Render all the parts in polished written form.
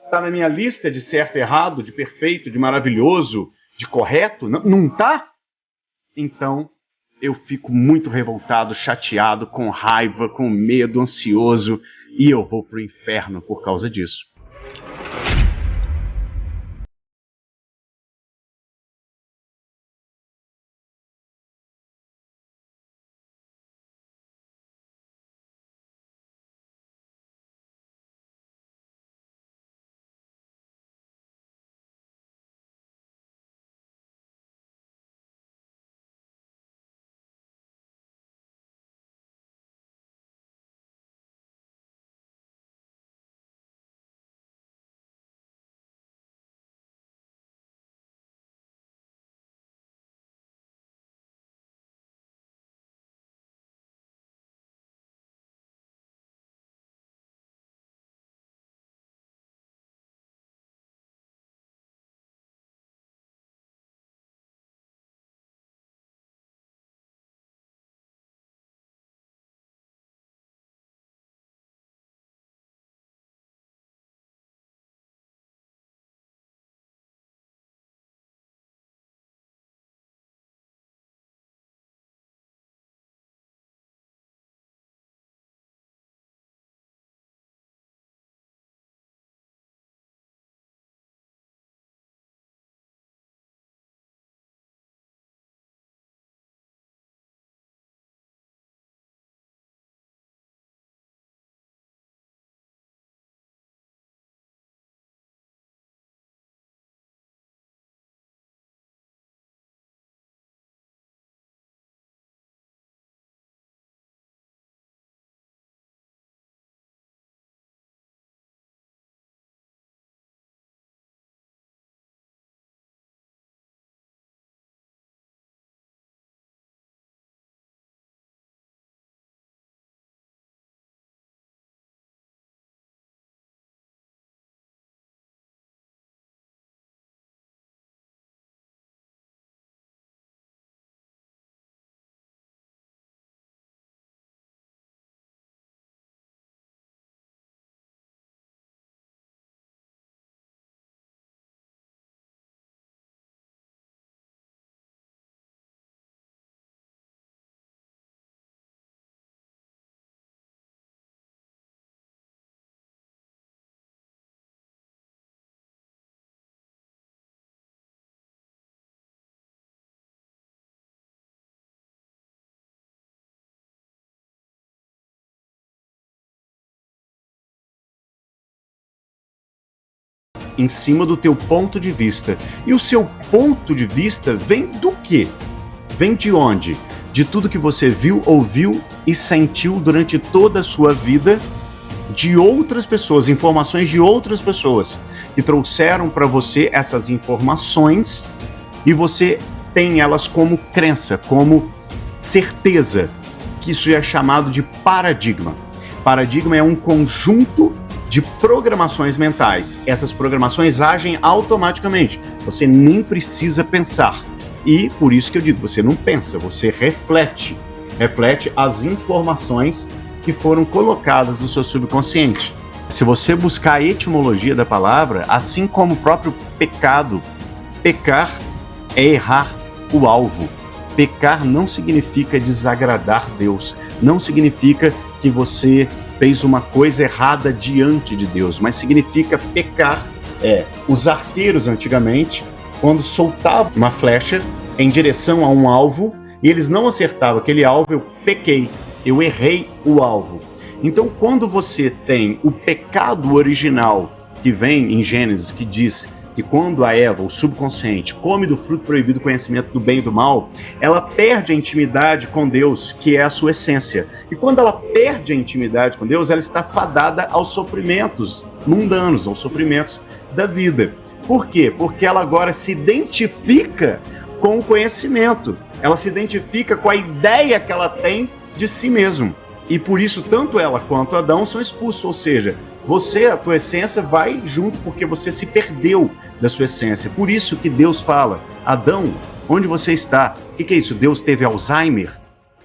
Está na minha lista de certo e errado, de perfeito, de maravilhoso, de correto? Não está? Então, eu fico muito revoltado, chateado, com raiva, com medo, ansioso, e eu vou pro inferno por causa disso. Em cima do teu ponto de vista. E o seu ponto de vista vem do quê? Vem de onde? De tudo que você viu, ouviu e sentiu durante toda a sua vida, de outras pessoas, informações de outras pessoas que trouxeram para você essas informações e você tem elas como crença, como certeza, que isso é chamado de paradigma. Paradigma é um conjunto de programações mentais. Essas programações agem automaticamente. Você nem precisa pensar. E por isso que eu digo, você não pensa, você reflete. Reflete as informações que foram colocadas no seu subconsciente. Se você buscar a etimologia da palavra, assim como o próprio pecado, pecar é errar o alvo. Pecar não significa desagradar Deus, não significa que você fez uma coisa errada diante de Deus, mas significa pecar. Os arqueiros antigamente, quando soltavam uma flecha em direção a um alvo e eles não acertavam aquele alvo, eu pequei, eu errei o alvo. Então, quando você tem o pecado original que vem em Gênesis, que diz que quando a Eva, o subconsciente, come do fruto proibido do conhecimento do bem e do mal, ela perde a intimidade com Deus, que é a sua essência. E quando ela perde a intimidade com Deus, ela está fadada aos sofrimentos mundanos, aos sofrimentos da vida. Por quê? Porque ela agora se identifica com o conhecimento, ela se identifica com a ideia que ela tem de si mesma. E por isso, tanto ela quanto Adão são expulsos, ou seja, você, a tua essência, vai junto porque você se perdeu da sua essência. Por isso que Deus fala, Adão, onde você está? O que é isso? Deus teve Alzheimer?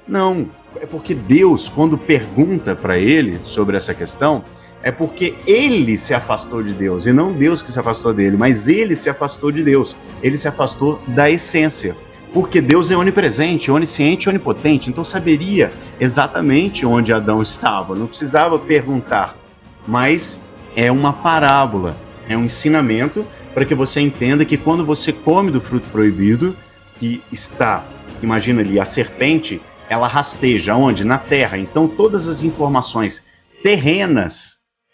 Não, é porque Deus, quando pergunta para ele sobre essa questão, É porque ele se afastou de Deus, e não Deus que se afastou dele, mas ele se afastou de Deus. Ele se afastou da essência. Porque Deus é onipresente, onisciente e onipotente, então saberia exatamente onde Adão estava, não precisava perguntar. Mas é uma parábola, é um ensinamento para que você entenda que quando você come do fruto proibido, que está, imagina ali, a serpente, ela rasteja onde? Na terra. Então todas as informações terrenas,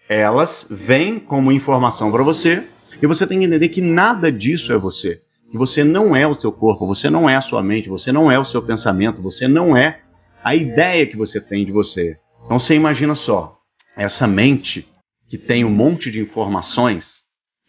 elas vêm como informação para você, e você tem que entender que nada disso é você. Que você não é o seu corpo, você não é a sua mente, você não é o seu pensamento, você não é a ideia que você tem de você. Então você imagina só, essa mente que tem um monte de informações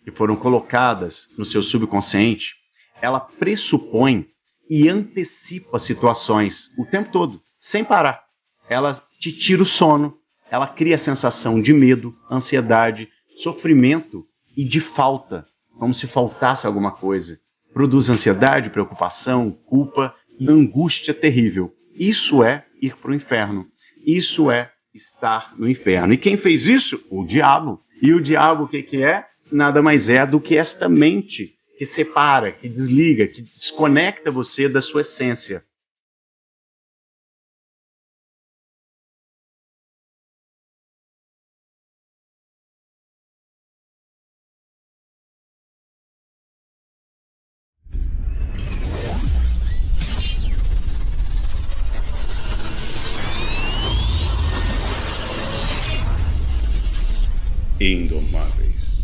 que foram colocadas no seu subconsciente, ela pressupõe e antecipa situações o tempo todo, sem parar. Ela te tira o sono, ela cria a sensação de medo, ansiedade, sofrimento e de falta, como se faltasse alguma coisa. Produz ansiedade, preocupação, culpa e angústia terrível. Isso é ir para o inferno. Isso é estar no inferno. E quem fez isso? O diabo. E o diabo o que é? Nada mais é do que esta mente que separa, que desliga, que desconecta você da sua essência. Indomáveis.